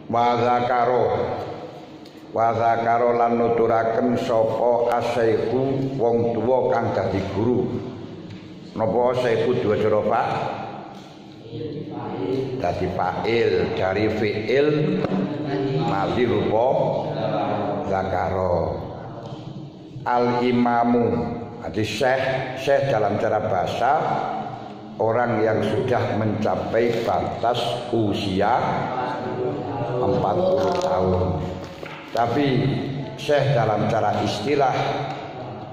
wa zakaro lan nuturaken sapa asyaihu wong tuwa kang dadi guru. Napa asyaihu diwaca Pak? Dadi fa'il dari fi'il madhi rupa zakaro. Al imamu, jadi syekh dalam cara bahasa orang yang sudah mencapai batas usia 40 tahun. Tapi syekh dalam cara istilah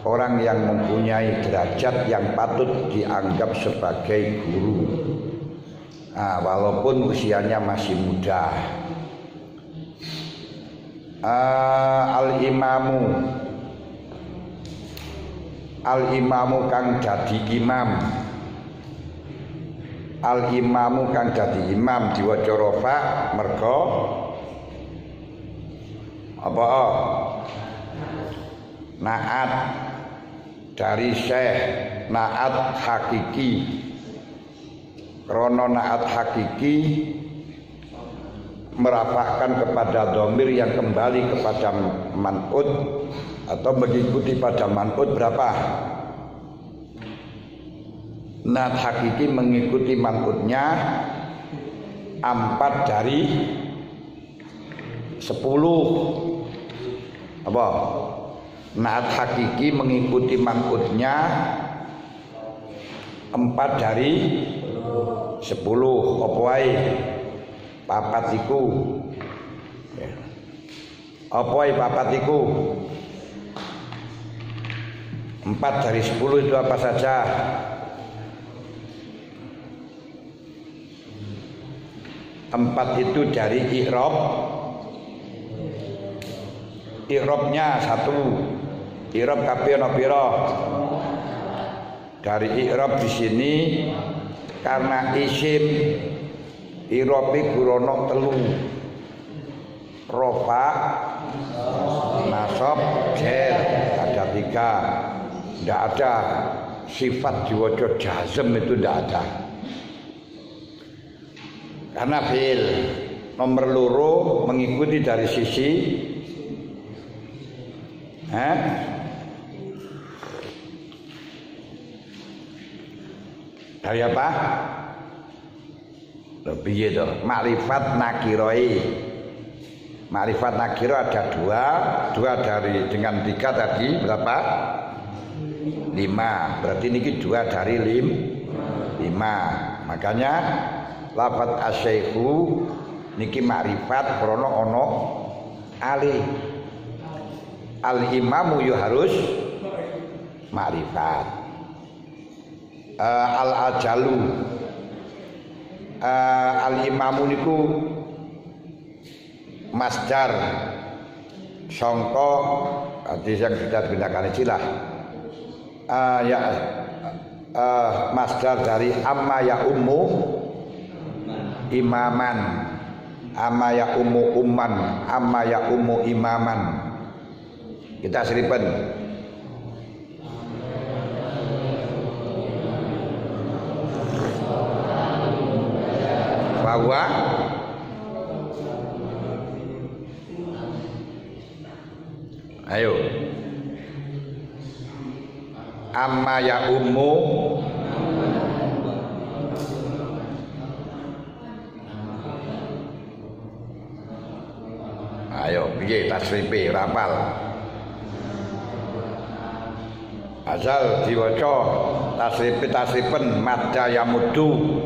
orang yang mempunyai derajat yang patut dianggap sebagai guru. Nah, walaupun usianya masih muda. Al-imamu kang dadi imam. Al-imamu kang dadi imam diwaca rafa merga apa? Naat dari syekh, naat hakiki. Krono naat hakiki merapakkan kepada dhamir yang kembali kepada man'ud atau mengikuti pada man'ud berapa? Naat hakiki mengikuti man'udnya 4 dari 10. Apa? Naat hakiki mengikuti man'udnya 4 dari 10. Apa wae? Papat iku. Apa wae papat iku? 4 dari 10 itu apa saja? Empat itu dari i'rab. I'rabnya 1. I'rab kabeh ana pira? Dari i'rab di sini karena isim i'rabe gurono 3. Rafa, nasab, jar, ada 3. Tidak ada sifat diwaca jazm, itu tidak ada. Karena fi'il nomor loro mengikuti dari sisi dari apa? Lebih itu makrifat nakiroi. Makrifat nakiro ada 2 dari dengan 3 tadi berapa? 5. Berarti ini 2 dari 5. Makanya lafaz asyaihu niki makrifat krana ana alif. Al imamu yo harus makrifat. Al ajalu al imamu niku masdar sangka hadis yang sudah digunakan istilah masdar dari amma ya ummu imaman, amma ya ummu umman, amma ya ummu imaman. Kita seripan bahwa ayo amma ya ummu ayo piye tasrife rapal asal diwaca tasripen madda yamudu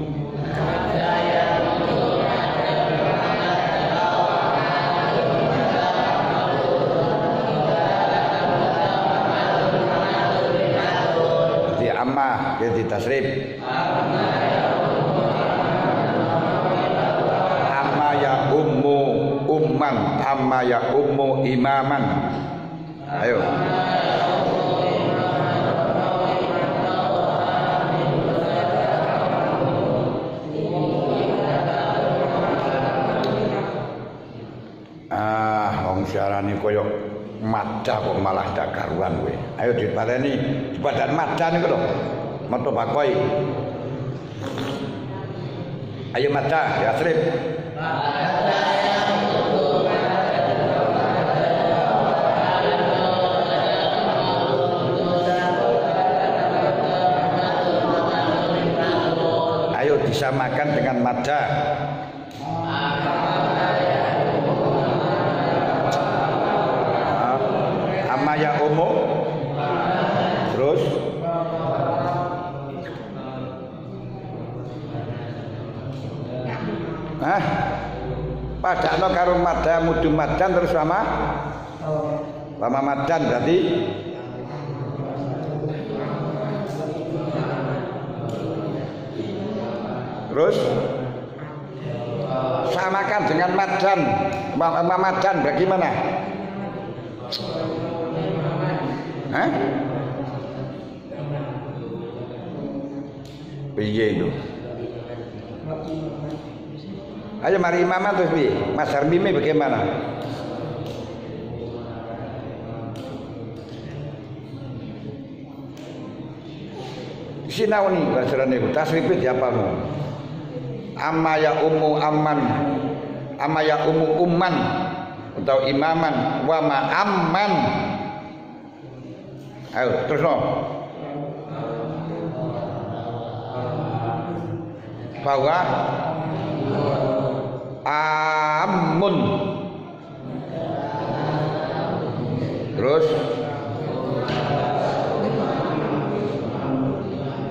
amma jadi tasrif amma ya ummu umman amma ya ummu imaman. Ayo wong siarane koyo madda kok malah dak karuan kowe. Ayo dibaleni dipadan madda niku lho. Metu bakoi. Ayo madda ya Srip. samakan dengan madda. Amma ya ummu. Terus padakno karo madda mudu maddan terus lama maddan berarti terus samakan dengan maddan. Maddan bagaimana? Piye itu? Ayo mari imaman terus piye? Mas Harmimi bagaimana? Sinau nih pelajaran itu tasrifit diapalmu. Amma ya ummu amman, amma ya ummu umman atau imaman wa ma amman. Ayo terus no. Bahwa amun terus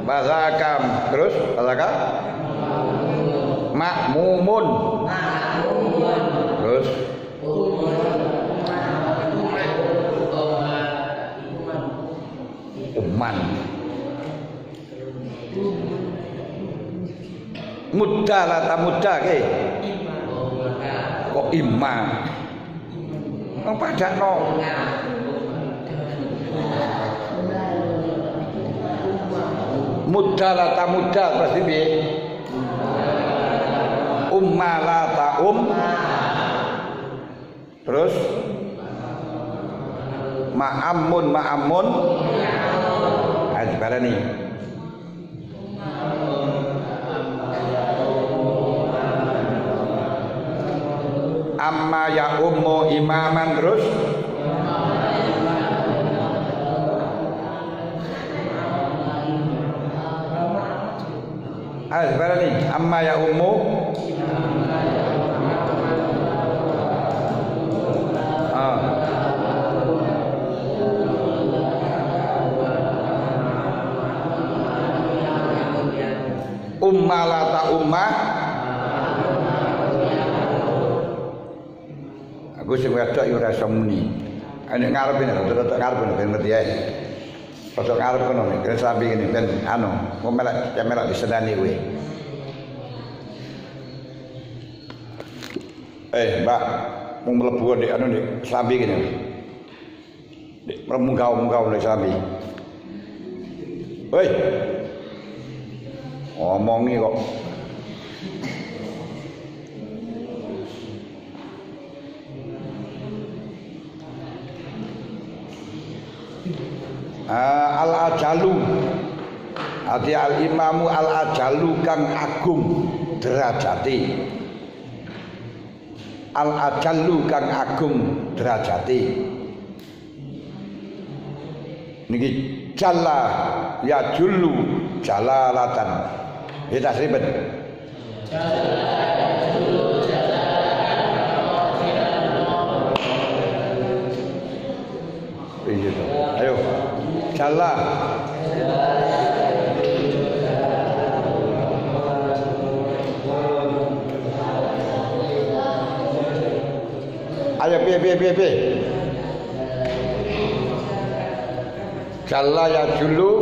bazakam terus bazaka makmumun terus umman muda lata muda ke kok imma nang padakno muda lata muda pasti piye umma lata terus ma'amun aja barani amma ya ummu imaman terus sebenarnya nih amma ya ummu umma lata umma aku sing wedok yo ora iso muni. Nek ngarepe rada-rada ngarepe ben ngerti ae. Rada ngarep kono nek sampe ngene ben anu, mau melak disenani kowe. Mbak, mau mlebu nek anu nek sampe ngene. Nek munggah-munggah nek sampe. Hoi. Ngomongi kok. Al-ajalu ati al-imamu al-ajalu kang agung derajati al-ajalu kang agung derajati niki jalla ya julu jalalatan kita ribet ayo jalla ayo piye jalla ya julu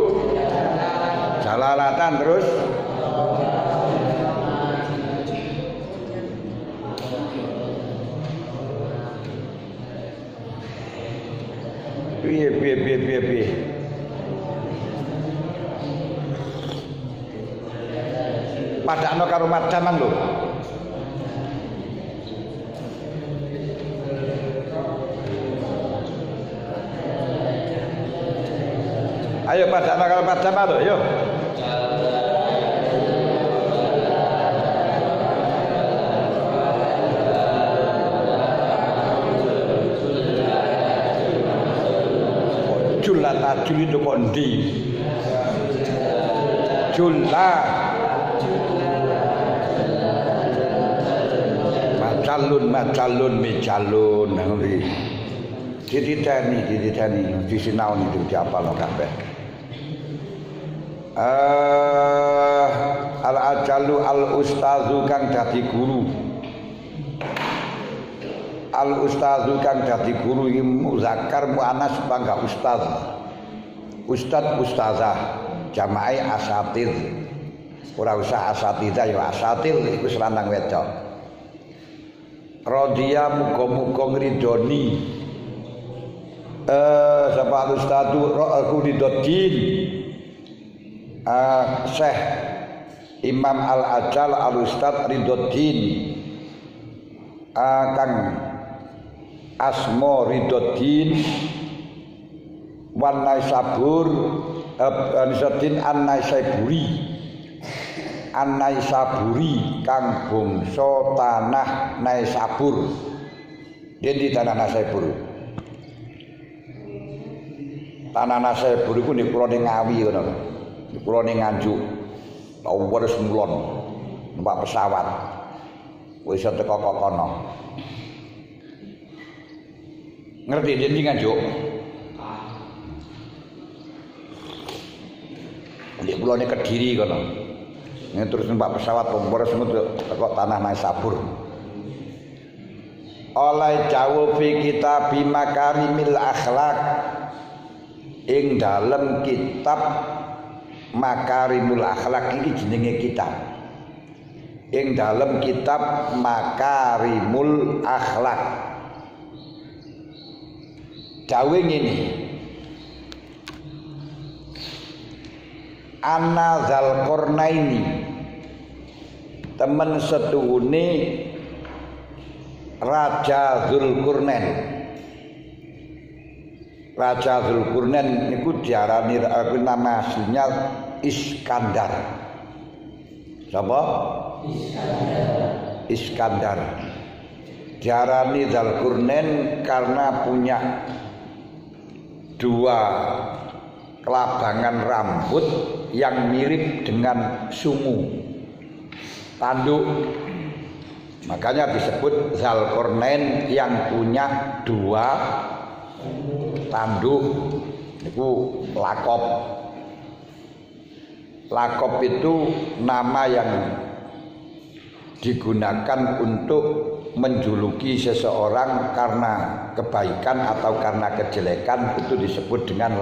jalalatan terus piye padakno karo madaman lho ayo padakno karo madaman lho yo julata juli itu kok ndi julla calun ngono iki. Dititeni disinaoni itu diapalno kabeh. Al-ajalu al-ustazu kang dadi guru. Al-ustazu kang dadi guru iki muzakkar muannas bangga ustaz. Ustaz ustazah jamae asatir. Ora usah asatidzah ya asatir iku selanang wedok. Radhiya muga-muga ngridoni sapa ustadu aku Ridhoddin Syekh Imam Al-Ajal Al-Ustad Ridhoddin kang asma Ridhoddin wan Naisabur Ridhoddin An-Naisaburi kang bangsa tanah Naisabur. Di tanah Naisabur. Tanah Naisabur iku ning Pulau Ngawi ngono. Di Pulau Nganjuk. Tawur semulon numpak pesawat. Wis teko kono. Ngerti di Nganjuk? Di Pulau Kediri kono. Ini terus numpak pesawat Bombores teko tanah Naisabur. Oleh jauh fi kitab Makarimil Akhlak ing dalem kitab Makarimul Akhlak iki jenenge kitab. Ing dalem kitab Makarimul Akhlak. Dawe ngene. Anna Dzulqarnaini temen setuhune Raja Dzulqarnain. Raja Dzulqarnain niku diarani nama aslinya Iskandar. Siapa? Iskandar. Diarani Dzulqarnain karena punya dua kelabangan rambut yang mirip dengan sungu tanduk, makanya disebut Dzulqarnain yang punya dua tanduk. Itu lakop. Lakop itu nama yang digunakan untuk menjuluki seseorang karena kebaikan atau karena kejelekan, itu disebut dengan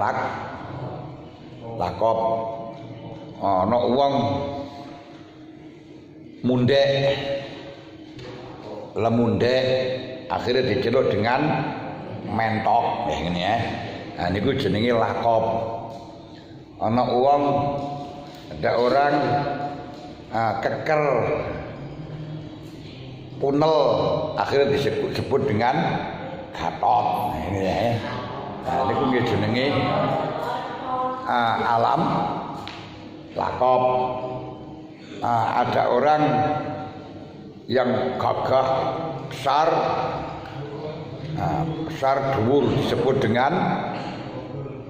lakop. Ana wong mundhek, lemundhek, akhirnya diceluk dengan mentok, ngene ya. Nah niku jenenge lakop. Ana wong, ada orang keker, punel, akhirnya disebut dengan gatot. Ini ya. Nah niku jenenge alam lakop. Ada orang yang gagah besar, besar dhuwur disebut dengan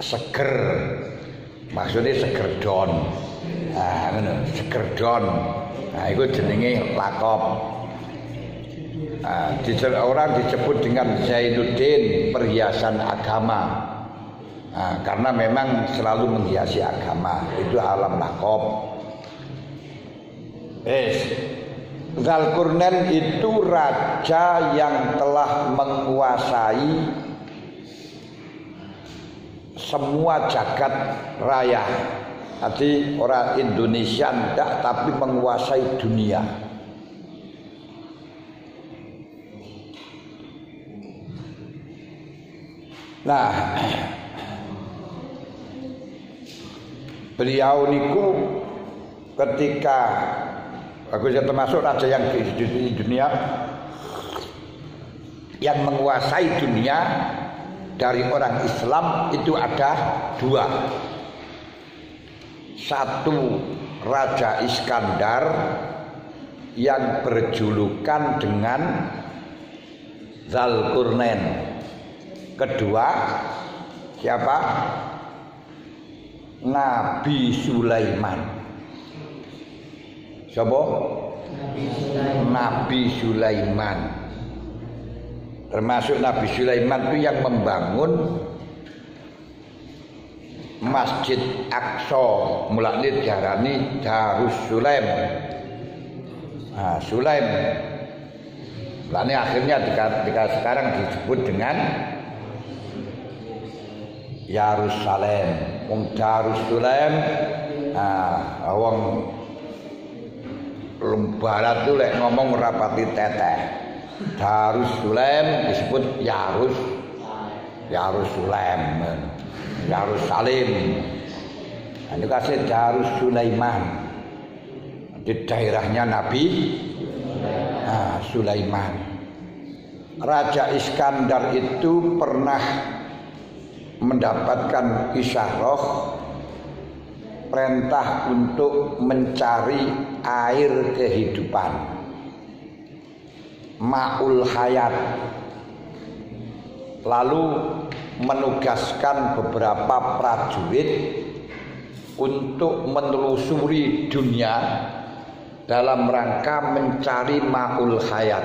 seger, maksudnya segerdon. Segerdon. Nah itu jenenge lakop. Orang disebut dengan Zainuddin, perhiasan agama. Karena memang selalu menghiasi agama, itu alam lakop. Dzulqarnain itu raja yang telah menguasai semua jagat raya. Jadi orang Indonesia tidak, tapi menguasai dunia. Nah, beliau niku ketika aku termasuk raja yang di dunia yang menguasai dunia dari orang Islam itu ada dua. Satu Raja Iskandar yang berjulukan dengan Dzulqarnain. Kedua siapa? Nabi Sulaiman. Siapa? Nabi Sulaiman. Termasuk Nabi Sulaiman itu yang membangun Masjid Aqsa, mulane diarani Darus Sulaim. Nah, Sulaim. Mulane akhirnya sekarang disebut dengan Yerusalem. Wong Darus Sulaim, wong Barat itu lek ngomong rapati teteh. Darus Sulaim disebut Yerusalem. Yerusalem. Ini kasih Darus Sulaiman. Di daerahnya Nabi Sulaiman. Raja Iskandar itu pernah mendapatkan isyarah perintah untuk mencari air kehidupan, ma'ul hayat. Lalu menugaskan beberapa prajurit untuk menelusuri dunia dalam rangka mencari ma'ul hayat,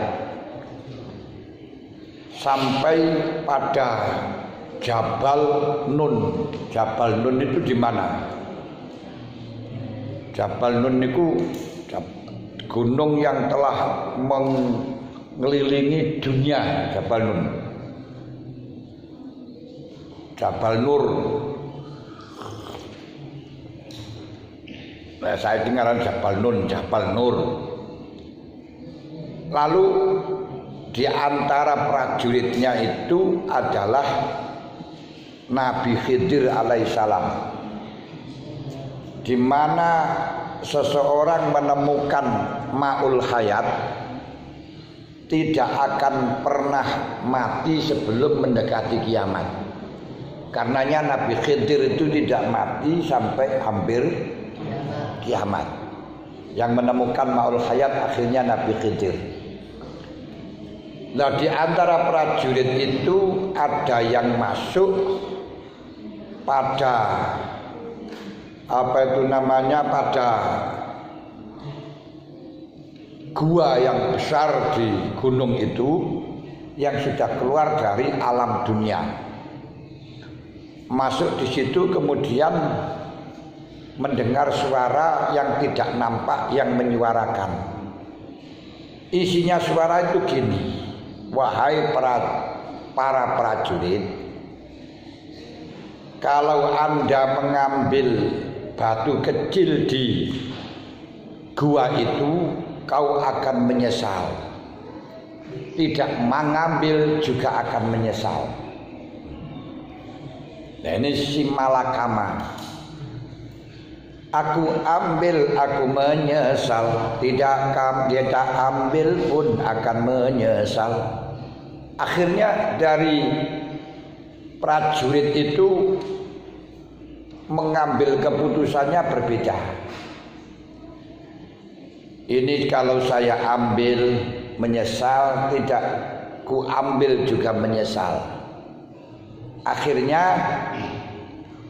sampai pada Jabal Nun. Jabal Nun itu di mana? Jabal Nun itu gunung yang telah mengelilingi dunia. Jabal Nun, Jabal Nur. Nah, saya dengaran Jabal Nun, Jabal Nur. Lalu di antara prajuritnya itu adalah Nabi Khidir alaihissalam, di mana seseorang menemukan ma'ul hayat tidak akan pernah mati sebelum mendekati kiamat. Karenanya Nabi Khidir itu tidak mati sampai hampir kiamat. Yang menemukan ma'ul hayat akhirnya Nabi Khidir. Nah, di antara prajurit itu ada yang masuk pada pada gua yang besar di gunung itu, yang sudah keluar dari alam dunia. Masuk di situ kemudian mendengar suara yang tidak nampak yang menyuarakan. Isinya suara itu gini: wahai para prajurit, kalau Anda mengambil batu kecil di gua itu, kau akan menyesal. Tidak mengambil juga akan menyesal. Nah, ini si malakama. Aku ambil, aku menyesal. Tidak ambil pun akan menyesal. Akhirnya dari prajurit itu mengambil keputusannya berbeda. Ini kalau saya ambil menyesal, tidak ku ambil juga menyesal. Akhirnya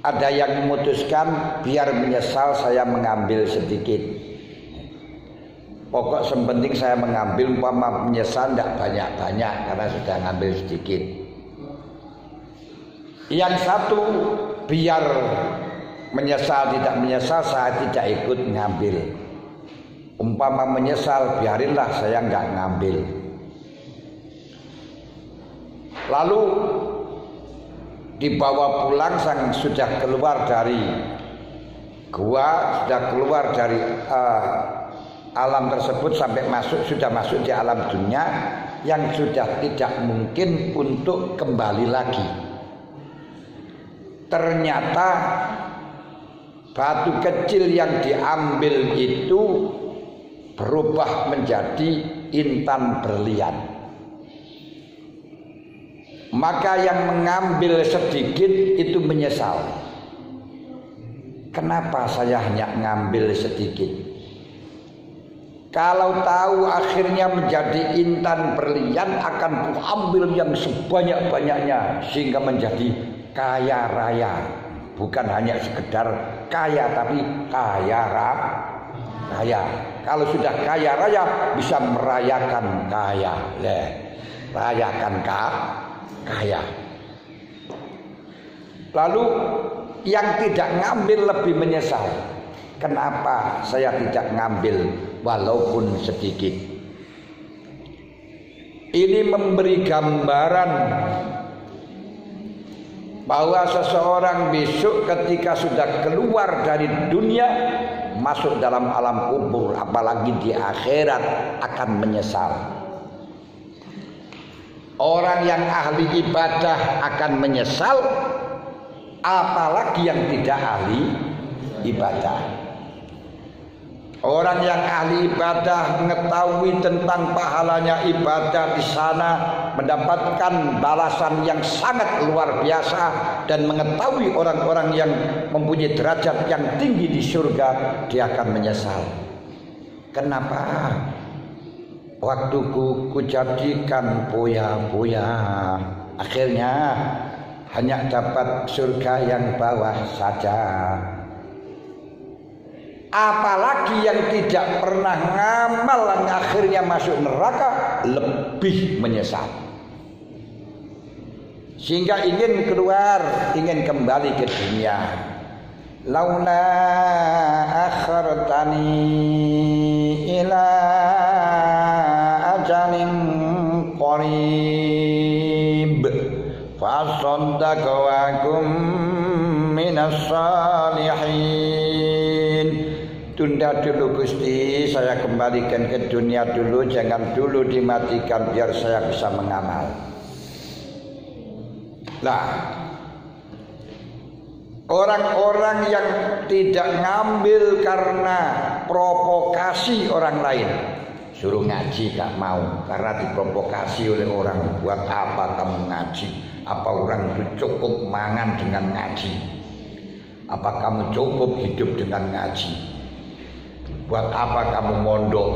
ada yang memutuskan biar menyesal saya mengambil sedikit. Pokok sepenting saya mengambil, umpama menyesal tidak banyak-banyak karena sudah ngambil sedikit. Yang satu biar menyesal tidak menyesal, saya tidak ikut ngambil. Umpama menyesal, biarinlah saya nggak ngambil. Lalu dibawa pulang, sang sudah keluar dari gua, sudah keluar dari alam tersebut sampai sudah masuk di alam dunia yang sudah tidak mungkin untuk kembali lagi. Ternyata batu kecil yang diambil itu berubah menjadi intan berlian. Maka yang mengambil sedikit itu menyesal. Kenapa saya hanya ngambil sedikit? Kalau tahu akhirnya menjadi intan berlian, akan kuambil yang sebanyak-banyaknya sehingga menjadi kaya raya. Bukan hanya sekedar kaya, tapi kaya raya. Kalau sudah kaya raya bisa merayakan kaya. rayakan kaya. Lalu yang tidak ngambil lebih menyesal. Kenapa saya tidak ngambil walaupun sedikit? Ini memberi gambaran bahwa seseorang besok ketika sudah keluar dari dunia masuk dalam alam kubur, apalagi di akhirat, akan menyesal. Orang yang ahli ibadah akan menyesal, apalagi yang tidak ahli ibadah. Orang yang ahli ibadah mengetahui tentang pahalanya ibadah di sana, mendapatkan balasan yang sangat luar biasa, dan mengetahui orang-orang yang mempunyai derajat yang tinggi di surga, dia akan menyesal. Kenapa waktuku kujadikan poya-poya, akhirnya hanya dapat surga yang bawah saja. Apalagi yang tidak pernah ngamal yang akhirnya masuk neraka, lebih menyesal. Sehingga ingin keluar, ingin kembali ke dunia. Laula akhartani ila ajalin qarib fasaddaq wa kum minas salihin. Tunda dulu Gusti, saya kembalikan ke dunia dulu, jangan dulu dimatikan biar saya bisa mengamal. Nah, orang-orang yang tidak ngambil karena provokasi orang lain, suruh ngaji gak mau karena diprovokasi oleh orang. Buat apa kamu ngaji? Apa orang itu cukup mangan dengan ngaji? Apa kamu cukup hidup dengan ngaji? Buat apa kamu mondok?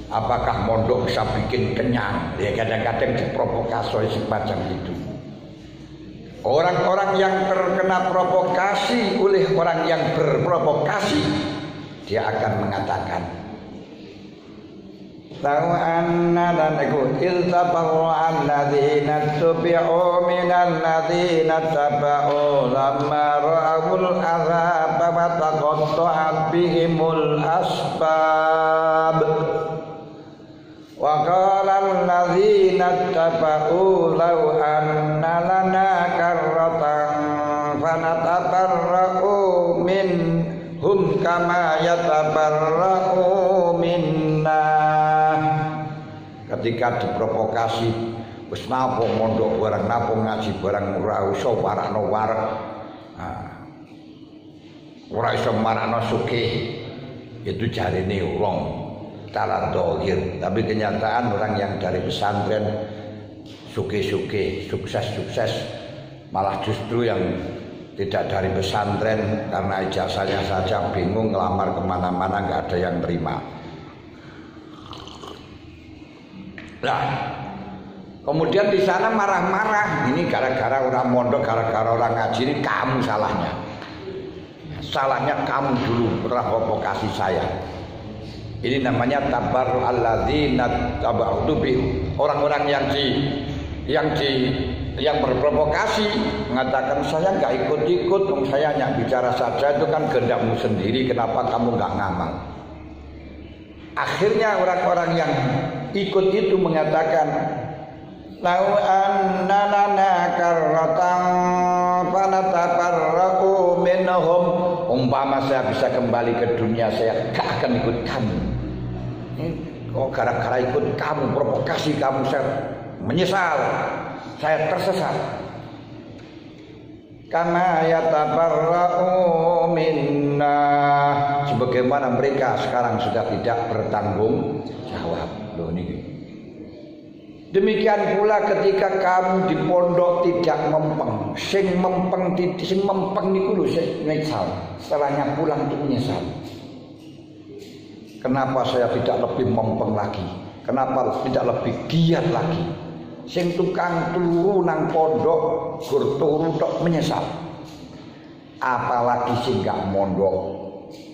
Apakah mondok bisa bikin kenyang? Ya kadang-kadang diprovokasi semacam itu. Orang-orang yang terkena provokasi oleh orang yang berprovokasi, dia akan mengatakan, "Lau anna lanaku iltabaru alladzina tubi'u minal ladzina taba'u lamma ra'awul azaba wa taqatta'at bihimul asbab wa qala alladzina taba'u law anna lana karratan fanatabarra'u minhum kama yatabarra'u minna." Ketika diprovokasi, wis napa mondok barang, napa ngaji barang, ora iso marakno wareg, ora iso marakno sugih, itu jarine wong cara dohir. Tapi kenyataan orang yang dari pesantren sugih-sugih, sukses-sukses, malah justru yang tidak dari pesantren karena ijazahnya saja bingung ngelamar kemana-mana, nggak ada yang terima. Nah, kemudian di sana marah-marah, ini gara-gara orang mondok, gara-gara orang ngaji, ini kamu salahnya. Salahnya kamu dulu pernah provokasi saya. Ini namanya tabarru alladzina taba'u bihi. Orang-orang yang berprovokasi mengatakan, saya nggak ikut-ikut, saya hanya bicara saja, itu kan kehendakmu sendiri, kenapa kamu nggak ngamal? Akhirnya orang-orang yang ikut itu mengatakan, lau anna lana karratan fanatabarra'u minhum. Umpama saya bisa kembali ke dunia, saya gak akan ikut kamu. Oh, gara-gara ikut kamu, provokasi kamu, saya menyesal, saya tersesat. Kama yatabarra'u minna, sebagaimana mereka sekarang sudah tidak bertanggung jawab. Loh niki. Demikian pula ketika kamu di pondok tidak mempeng, sing mempeng niku lho sing menyesal. Setelahnya pulang itu menyesal. Kenapa saya tidak lebih mempeng lagi? Kenapa tidak lebih giat lagi? Sing tukang turu nang pondok gur turu tok menyesal. Apalagi sing gak mondok,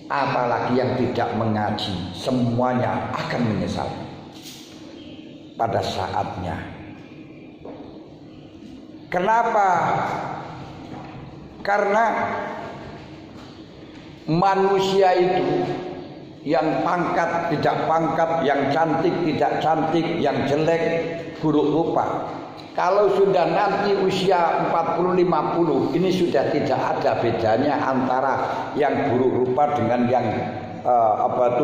apalagi yang tidak mengaji, semuanya akan menyesal. Pada saatnya Kenapa? Karena manusia itu yang pangkat tidak pangkat, yang cantik tidak cantik, yang jelek buruk rupa, kalau sudah nanti usia 40-50 ini sudah tidak ada bedanya antara yang buruk rupa dengan yang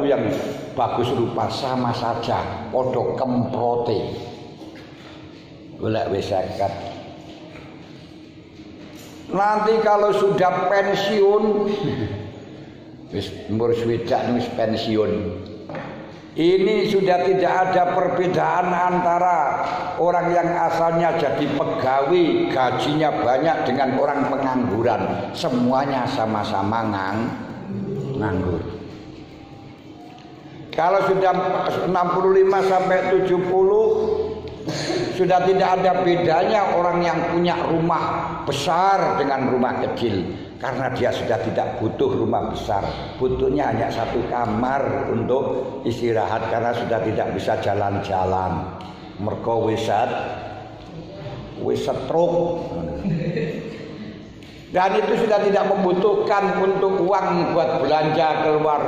yang bagus rupa, sama saja podo kemprote golek wis zakat. Nanti kalau sudah pensiun wis umur swidak wis pensiun. Ini sudah tidak ada perbedaan antara orang yang asalnya jadi pegawai gajinya banyak dengan orang pengangguran. Semuanya sama-sama nganggur. Kalau sudah 65 sampai 70 sudah tidak ada bedanya orang yang punya rumah besar dengan rumah kecil. Karena dia sudah tidak butuh rumah besar, butuhnya hanya satu kamar untuk istirahat karena sudah tidak bisa jalan-jalan. Mergo wis stroke. Dan itu sudah tidak membutuhkan untuk uang buat belanja keluar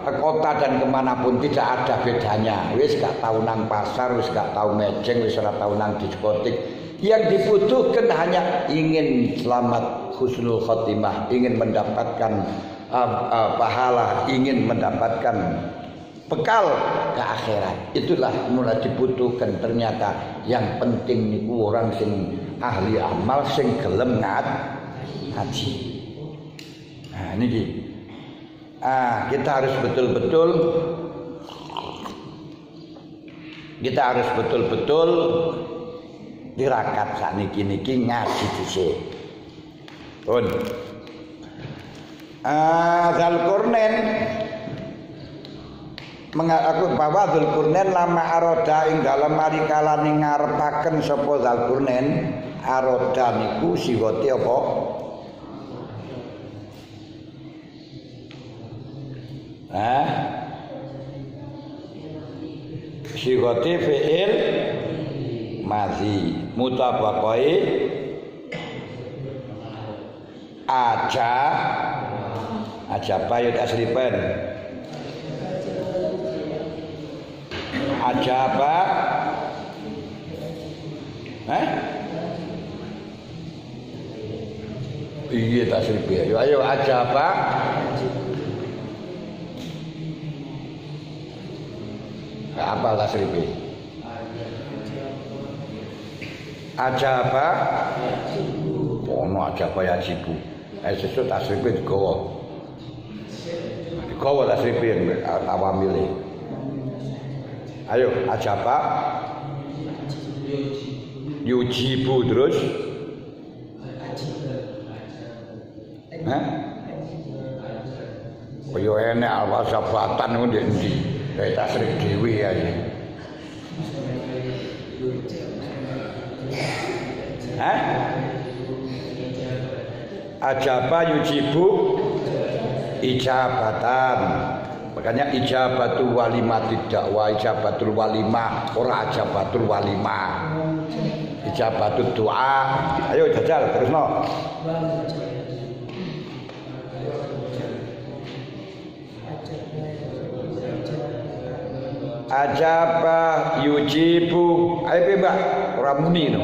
kota dan kemanapun, tidak ada bedanya. Wis gak tahu nang pasar, wis gak tahu mejeng, wis ora tahu nang diskotik. Yang dibutuhkan hanya ingin selamat husnul khotimah, ingin mendapatkan pahala, ingin mendapatkan bekal ke akhirat. Itulah mulai dibutuhkan. Ternyata yang penting niku orang sing ahli amal, sing gelem ngaji. Nah niki, kita harus betul-betul tirakat sakniki ngaji dhisik. Pun Dzulqarnain mengaku bahwa Dzulqarnain lama aroda ing dalem marikala ning ngarepaken sapa Dzulqarnain aroda niku siwate apa? Siwate fi'il madhi mutabaqai aja bayu tasriban ajaba iya tasriban ayo ajaba apa tasriban ajaba ono ajaba ya jibu sesuk tasriban digawa tasriban awamile ayo ajaba yujibu terus kaya enek alwasabatan ngono ndi kaya tasrif dhewe ya ajaba yujibu ijabatan. Makanya ijabatul walimah tidak ijabatul walimah, ora ijabatul walimah. Ijabatul doa. Ayo jajal terusno. Ajaba yujibu. Ayo piye, Mbak? Ora muni no.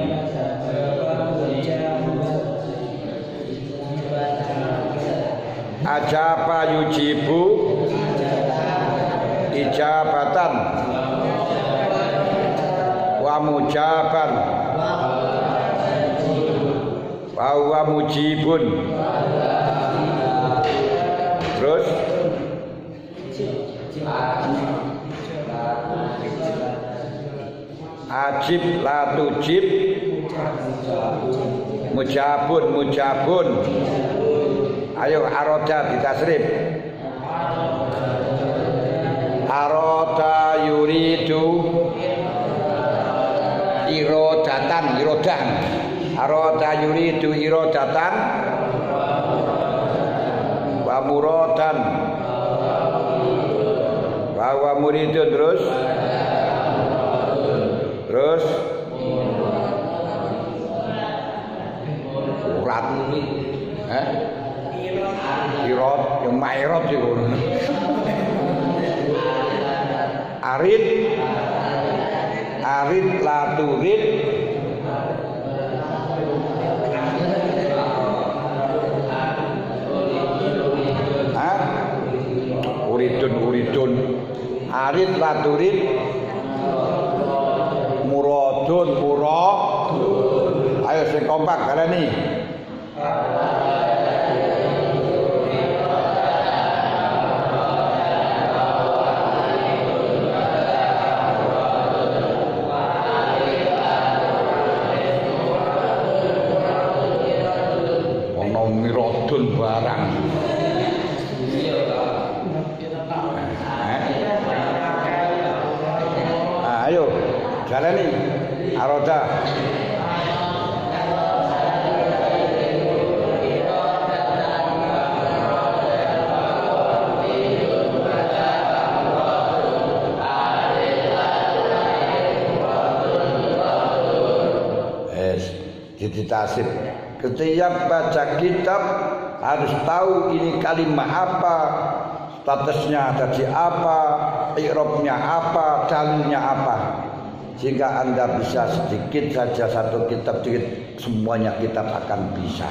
Ajaba yujibu ijabatan wa mujaban wa mujibun. Terus ajib la tujib mujabun. Ayo aroda ditasrif. Aroda yuridu irodatan. Aroda yuridu irodatan wa muradan wa muridun. Terus 4. Irot, yang mairot iku. Arid laturid uridun arid laturid muradun ayo sing kompak kaleni mirodun barang. Ayo, jalani aroda. Jadi tasib. Setiap baca kitab harus tahu ini kalimat apa, statusnya tadi apa, i'rabnya apa, dalilnya apa. Sehingga Anda bisa sedikit saja satu kitab sedikit, semuanya kitab akan bisa.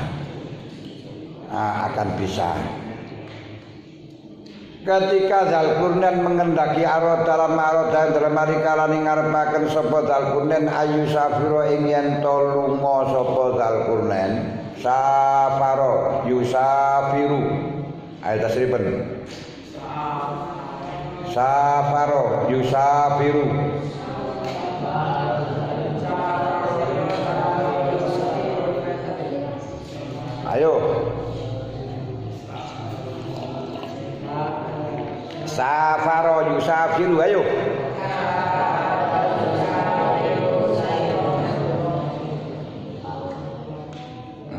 Akan bisa. Ketika Dzulqarnain mengendaki arad dalam marikala ngarepaken sapa Dzulqarnain ayu safiro ing yen to lunga sapa Dzulqarnain safaro yusafiru ayo tasripen safaro yusafiru ayo safaro yusafiru ayo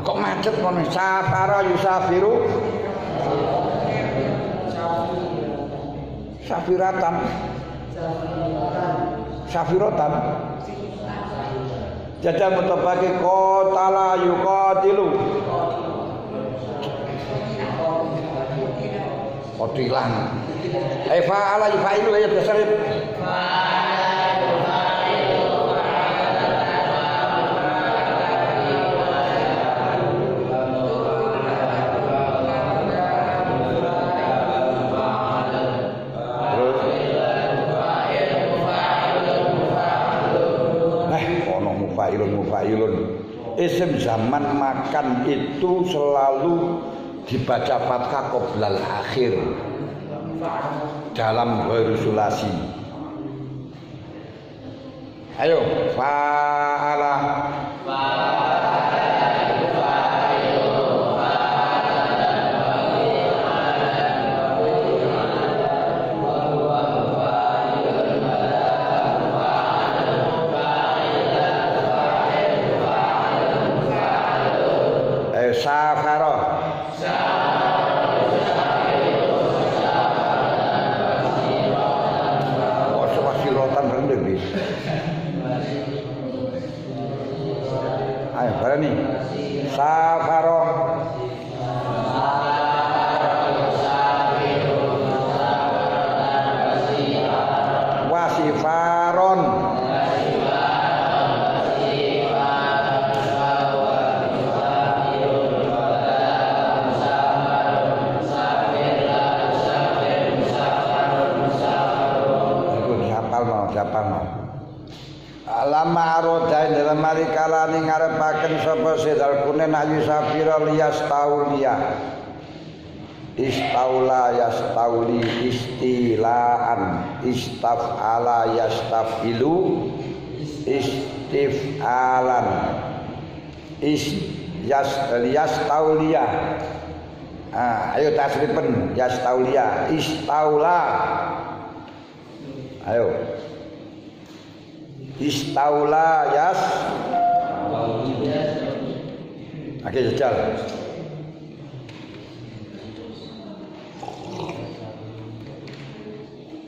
kok macet kono safaro yusafiru safiratan safirotan jajal mutabaki qatala yuqatilu qatilan fa'ala yufa'ilu ya tasrif mufa'ilun isim zaman makan itu selalu dibaca fathah qoblal akhir dalam ghairusulasi. Ayo fa'ala safaro sirotan rendah bis ayo barani safaro wasifaron lama arodain dalam marikala ning ngarepaken sapa Dzulqarnain ayu safira liyastauliya istaula yastauli istilaan istafala yastafilu istifalan yastauliya ayo tasrifen yastauliya istaula ayo istaula yas oke jajal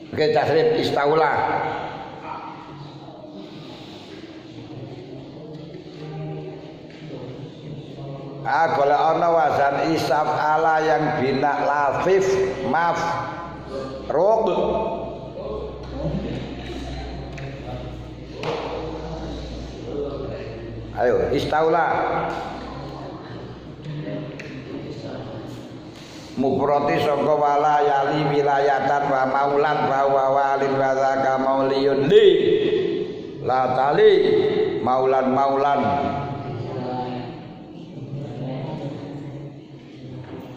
oke tasrif istaula Golek ana wazan isaf ala yang bina lafif mafrud. Ayo istaula mufrati sangka wala yali wilayatan wa maulan wa walin wa zaka mauliyun li la tali maulan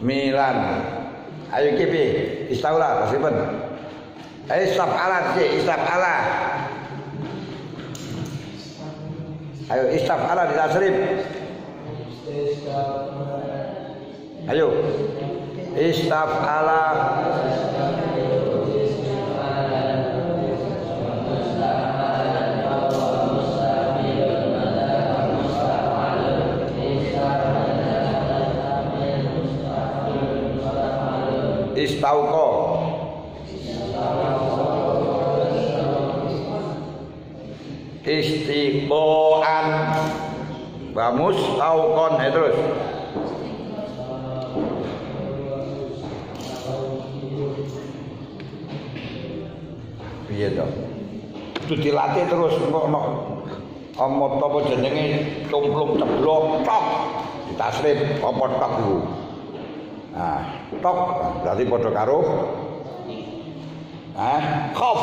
milan. Ayo kipi istaula kasipun. Ayo istafala sih istafala. Ayo istafala ditasrif. Ayo istafala istauqa istiqoan wa mustauqon. Terus piye to itu dilatih terus kok ono apa jenenge cumplung ceblok tok ditasrif apa tok iku. Nah, tok berarti padha karo khof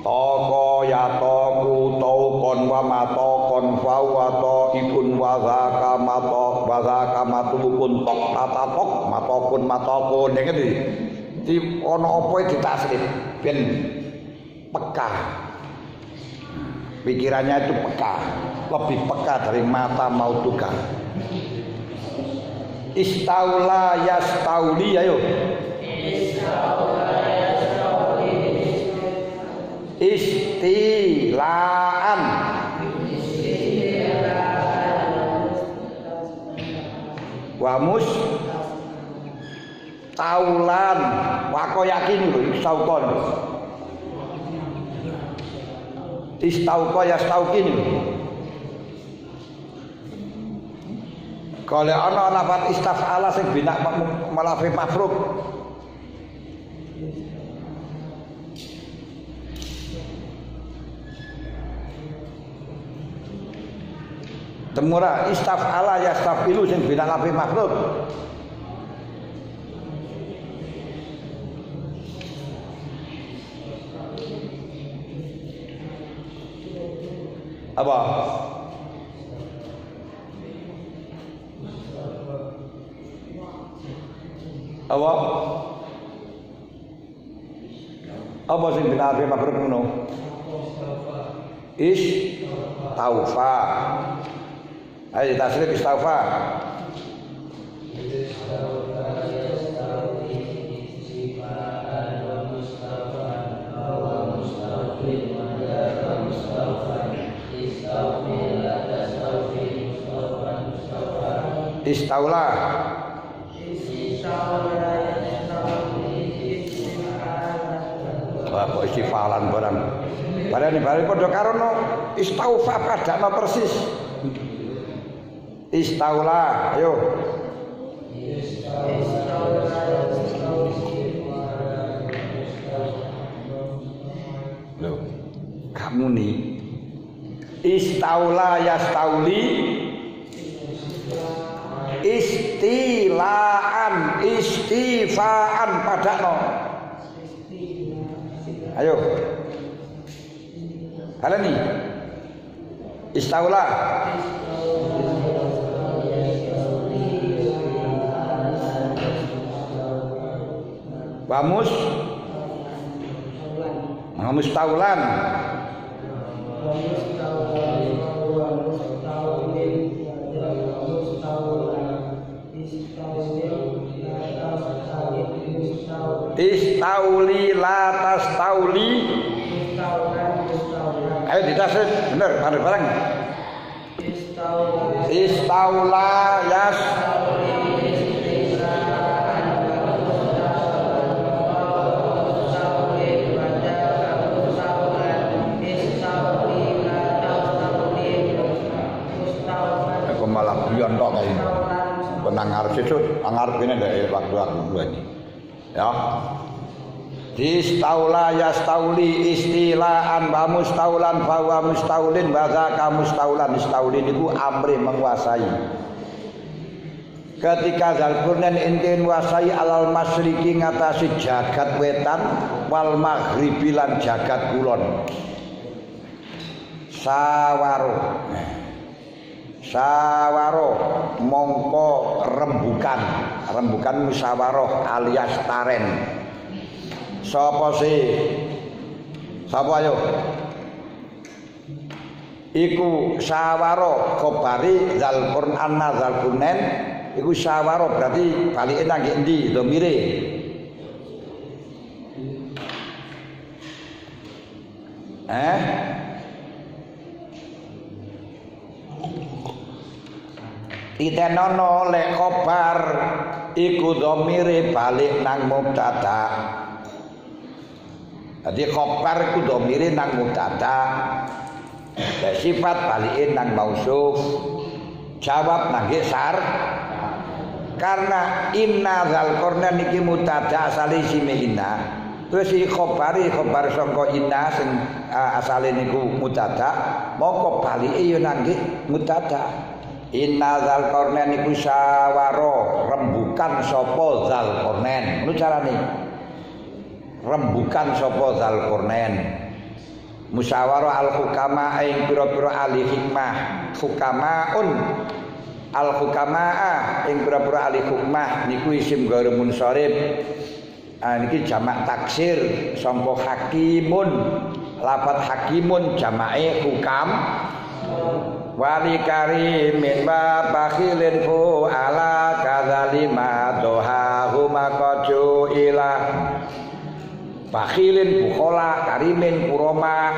toko ya toku taukon wa matokon fawwato ikun wa zaka matok wa zaka matubun tok tatok matokun ning ngendi di ana apa ditasrif ben peka pikirannya itu peka lebih peka dari mata mau tukar. Istaula yastauli. Ayo istilaan wamus taulan wako yakin lho istaukon istauqa yastaukin. Kalau ana lafaz istafala sing bina malafi mafruk temura istafala yastafilu sing bina lafi mafruk apa? Apa sing binafi mafruk ngono? Istaufa. Ayo tasrif istaufa. Istaula wah kok istifalan barang barang padha karo no istaufa padakno persis istaula. Ayo loh kamu nih istaula yastauli istilaan istifaan padakno. Ayo kalian nih istaula wamus taulan istauli la tastauli. Ayo ditasrif bener bareng-bareng. Istaula yas aku malah guyon tok kae. Benang arep sesuk, ngarep kene ndek waktu aku ini. Ya. Distaula yastauli istilaan wa mustaulan fa wa mustaulin wa zaka mustaulan istaulin iku amri menguasai. Ketika Dzulqarnain ente menguasai alal masyriki ngatasi jagat wetan wal maghribi lan jagat kulon. Sawaro mongko rembukan musyawarah alias taren. Sapa ayo iku sawaro kobari Dzulqarnain iku sawaro berarti balike nang endi dhamire Titenono lek kobar iku dhamire balik nang mubtada. Jadi khobar ku dhamire nang mubtada. Lah sifat balike nang mausuf. Jawab nang sar. Karena inna Dzulqarnain iki mubtada asale isine inna. Terus iki khobar sangka inna sing asale niku mubtada, mongko balike ya nang mubtada. Inna Dzulqarnain iku sawaro rembukan sapa Dzulqarnain. Ngono carane. Rembukan sapa Dzulqarnain. Musyawarah al-hukama ing pira-pira ahli hikmah. Hukamaun al-hukamaa ing pira-pira ahli hikmah niku isim ghair munsharif. Niki jamak taksir sangka hakimun. Lafaz hakimun jamake hukam. Wali karimin wa bakhilin fu ala kadzalima doha huma qaju ila bakhilin bukhola karimin kuroma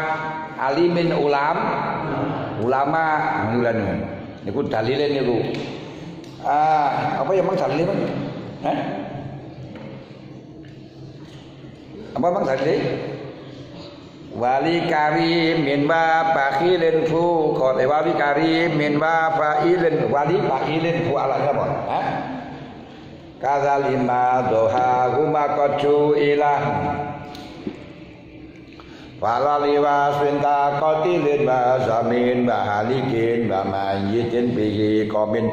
alimin ulama ngulan niku dalile niku apa ya mang dalile Bang? Apa mang dalile? Wali karimin wa bakhilin fu wali karimin wa fa'ilin wali fa'ilin fu ala apa? Kadzalima doha huma qaju ilah falali waswinta qatilin wa zamin wa halikin wa mayyitin bihi qamin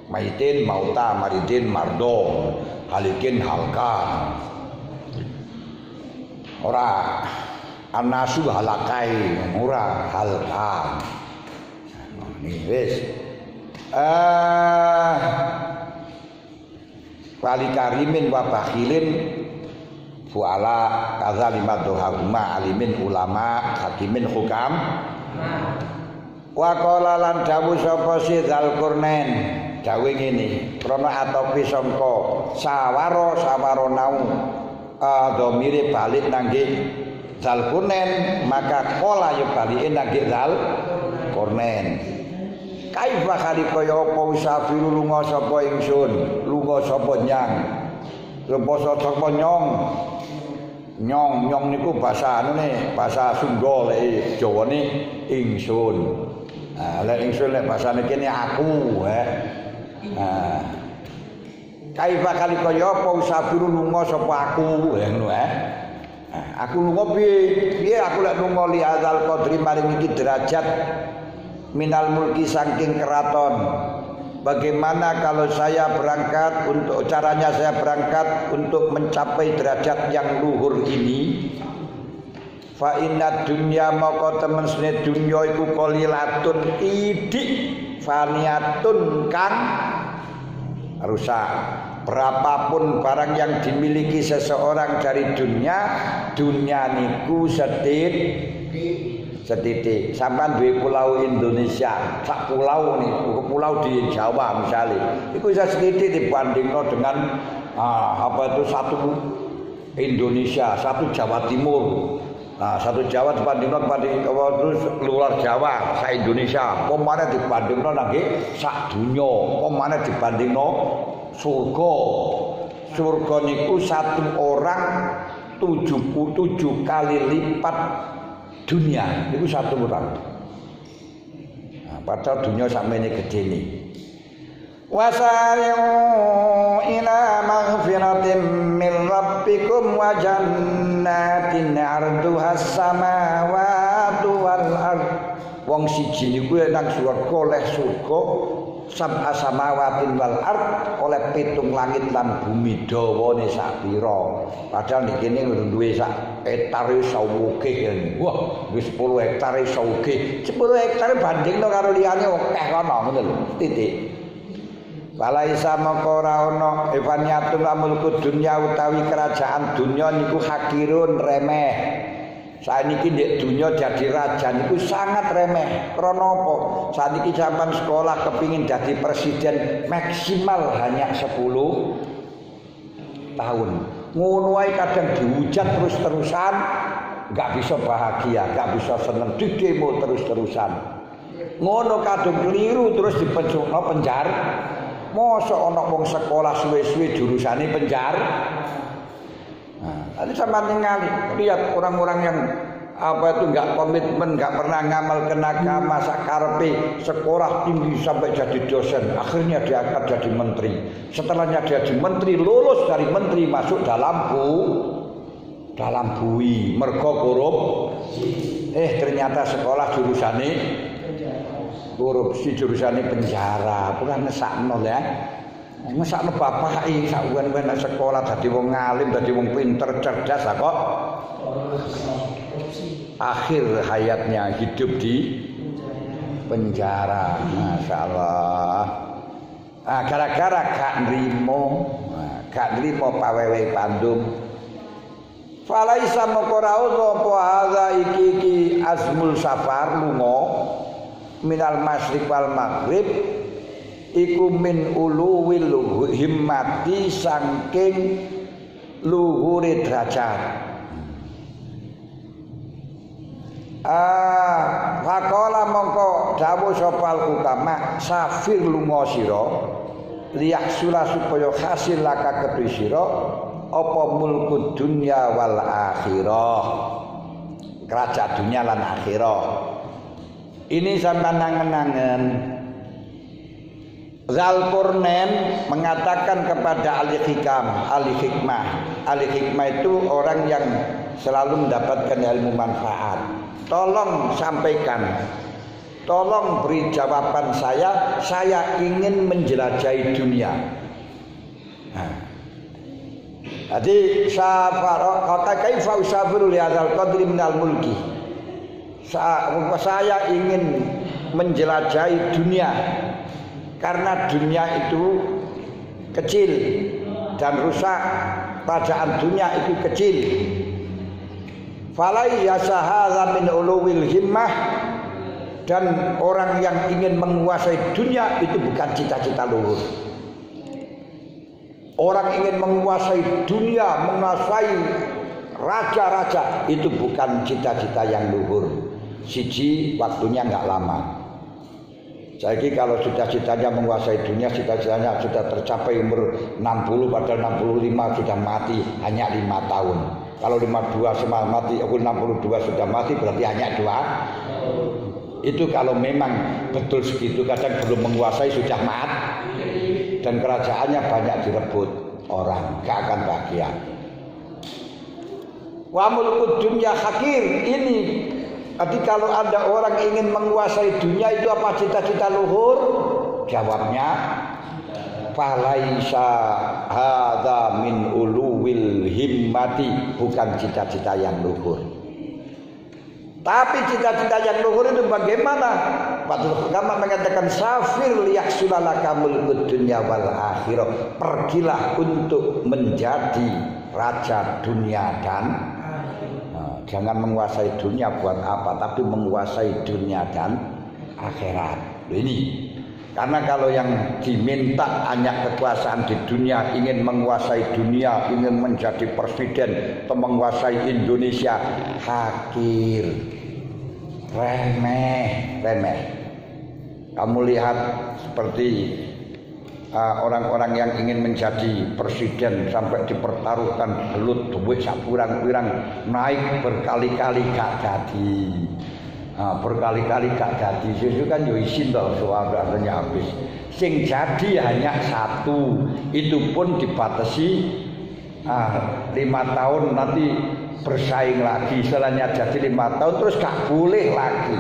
maitin mauta maridin mardo halikin halka ora anasu halakai ora halka ini wis wali karimin wa bakhilin fuala kadzalimat dohaguma alimin ulama hakimin hukam wa qala lan dawuh sapa si Dzulqarnain dawuh ngene krana atopi sangka sawaro nau dhamire balik nangge Dzulqarnain maka qala ya balike nangge Dzulqarnain kaifa kali kaya apa usafiru lunga sapa ingsun lunga sapa nyang sapa nyong niku bahasa anune bahasa Sunda lek Jawane ingsun. Lek ingsun lek bahasane kene aku kaifa kali kaya apa usafiru lunga sapa aku ngono aku lunga piye aku lek lunga li azal qadri maring iki derajat minal mulki saking keraton. Bagaimana kalau saya berangkat untuk caranya saya berangkat untuk mencapai derajat yang luhur ini? Fa inna dunya maka temen sene dunya iku qalilatun tidik faniyatun kang rusak. Berapapun barang yang dimiliki seseorang dari dunia niku setitik sampean duwe pulau Indonesia sak pulau nih pulau di Jawa misalnya itu bisa setitik dibandingno dengan apa itu satu Indonesia satu Jawa Timur satu Jawa dibandingno terus luar Jawa sak Indonesia pemane dibandingno nangge sak dunya pemane dibandingno surga niku satu orang 77 kali lipat dunia itu satu orang. Padahal dunia sampai ini gede nih. Wasari'u ila maghfiratin min rabbikum wa jannatin 'arduhas samawati wal ard. Wong siji niku nang surga oleh surga sab'a samawatin wal ard, oleh 7 langit lan bumi dawane sak pira. Padahal niki kene duwe sak hektare sawuge. Wah, wis 10 hektare sawuge. 10 hektare bandingno karo liyane akeh kono ngono lho. Titik. Walaisa maka ora ana evaniatul mulku dunya utawi kerajaan dunya niku hakirun remeh. Saiki ndek dunya jadi raja niku sangat remeh. Krana apa? Saiki sampean sekolah kepingin jadi presiden maksimal hanya 10 tahun. Ngono wae kadang dihujat terus-terusan, enggak bisa bahagia, enggak bisa seneng, didemo terus-terusan. Ngono kadung keliru terus dipenjara penjara. Mosok ana wong sekolah suwe-suwe jurusane penjara. Tadi sama ningali lihat orang-orang yang apa itu enggak komitmen, enggak pernah ngamal agama, sakarepe sekolah tinggi sampai jadi dosen, akhirnya dia akan jadi menteri. Setelahnya dia jadi menteri, lulus dari menteri masuk dalam bui mergo korupsi. Ternyata sekolah jurusane korupsi, jurusane penjara. Bukan ngesakno ya. Mesakno bapake sak wen-wen sekolah dadi wong alim, dadi wong pinter, cerdas kok. Akhir hayatnya hidup di penjara. Masyaallah. Gara-gara gak nrimo pawewe pandum. Falaisa maqra'u apa hadza iki azmul safar lunga minal masyriq wal maghrib iku min uluwil himmati saking luhure derajat. Faqala mongko dawuh sapa ulama safir lunga sira liyahsula supaya hasil laka kedhi sira apa mulku dunya wal akhirah, kerajaan dunia lan akhirah. Ini sampeyan nangen-nangen Zalqarnain mengatakan kepada ahli hikmah. Ahli hikmah itu orang yang selalu mendapatkan ilmu manfaat. Tolong sampaikan, tolong beri jawaban saya ingin menjelajahi dunia. Jadi kata kaifa usabiru li hadzal qadri minal mulki. Saya ingin menjelajahi dunia. Karena dunia itu kecil dan rusak, kerajaan dunia itu kecil. Falai yasahadza min uluwil himmah, dan orang yang ingin menguasai dunia itu bukan cita-cita luhur. Orang ingin menguasai dunia, menguasai raja-raja itu bukan cita-cita yang luhur. Siji, waktunya enggak lama. Jadi kalau sudah cita-citanya menguasai dunia, cita-citanya sudah tercapai umur 60, padahal 65 sudah mati hanya 5 tahun. Kalau 52 semua mati, 62 sudah mati berarti hanya 2. Itu kalau memang betul segitu, kadang belum menguasai sudah mati. Dan kerajaannya banyak direbut orang, gak akan bahagia. Wa mulkud dunya hakir, ini jadi kalau ada orang ingin menguasai dunia itu apa cita-cita luhur? Jawabnya falaisa hadza min uluwil himmati, bukan cita-cita yang luhur. Tapi cita-cita yang luhur itu bagaimana? Padahal ulama mengatakan safir liyahsulalaka mulkud dunya wal akhirah. Pergilah untuk menjadi raja dunia dan jangan menguasai dunia buat apa, tapi menguasai dunia dan akhirat. Ini karena kalau yang diminta hanya kekuasaan di dunia, ingin menguasai dunia, ingin menjadi presiden atau menguasai Indonesia, hakir, remeh. Kamu lihat seperti orang-orang yang ingin menjadi presiden sampai dipertaruhkan belut duit sak pirang-pirang naik berkali-kali gak jadi. Berkali-kali gak jadi, itu kan yo isin toh soal artinya habis. Sing jadi hanya satu, itu pun dibatasi 5 tahun nanti bersaing lagi. Setelahnya jadi 5 tahun terus gak boleh lagi.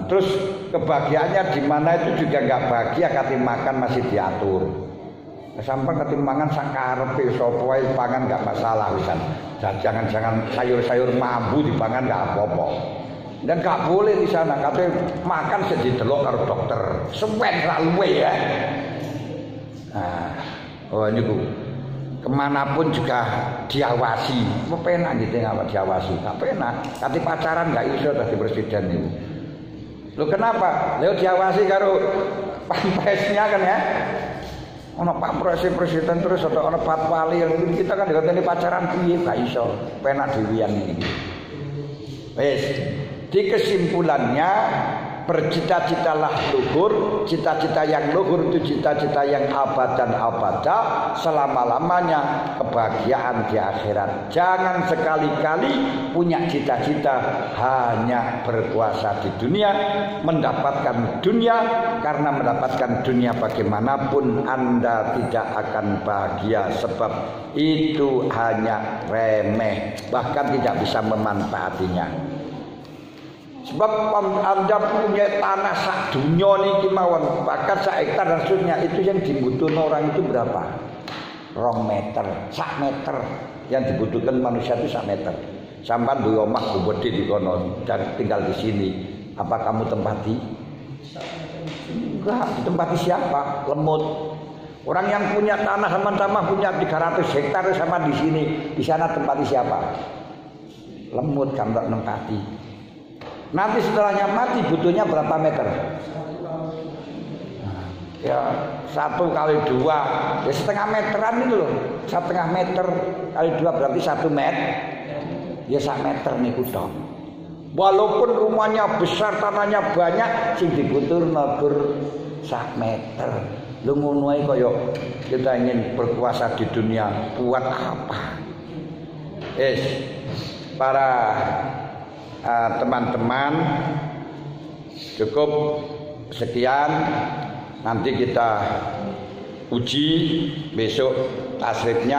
Terus kebahagiaannya di mana itu juga gak bahagia, kating makan masih diatur. Sampai kating mangan sakarepe sapa wae pangan gak masalah wisan. Jangan sayur-sayur mambu dipangan gak apa-apa. Dan gak boleh di sana katanya makan sedih delok karo dokter. Sewen ra luwe ya. Ini Bu. Kemanapun juga diawasi. Apa penak gitu ngawak diawasi. Gak penak. Kati pacaran gak iso dadi presiden itu. Loh kenapa? Leo diawasi karo pampresnya kan ya. Ono Pak Presiden terus ada ono Pak Wali yang kita kan dikateni pacaran piye gak iso. Penak dhewean iki. Wes, di kesimpulannya bercita-citalah luhur, cita-cita yang luhur itu cita-cita yang abad dan abada, selama-lamanya kebahagiaan di akhirat. Jangan sekali-kali punya cita-cita hanya berkuasa di dunia, mendapatkan dunia, karena mendapatkan dunia bagaimanapun Anda tidak akan bahagia, sebab itu hanya remeh, bahkan tidak bisa memanfaatinya. Sebab Anda punya tanah sak dunia niki mawon, bahkan sak hektar dan seterusnya, itu yang dibutuhkan orang itu berapa? 2 meter, sak meter yang dibutuhkan manusia itu sak meter. Sampai duwe omah gede di kono dan tinggal di sini, apa kamu tempati? Enggak, ditempati siapa? Lemut. Orang yang punya tanah sama-sama punya 300 hektar sama di sini, di sana tempati siapa? Lemut kan tak nempati. Nanti setelahnya mati butuhnya berapa meter? Ya 1 kali 2, ya setengah meteran itu loh. 1,5 meter kali 2 berarti 1 meter. Ya 1 meter nih kuda. Walaupun rumahnya besar, tanahnya banyak, sing dibutuh nagur 1 meter. Lu ngono ae kaya kita ingin berkuasa di dunia, buat apa? Para teman-teman, cukup sekian. Nanti kita uji besok tasrifnya.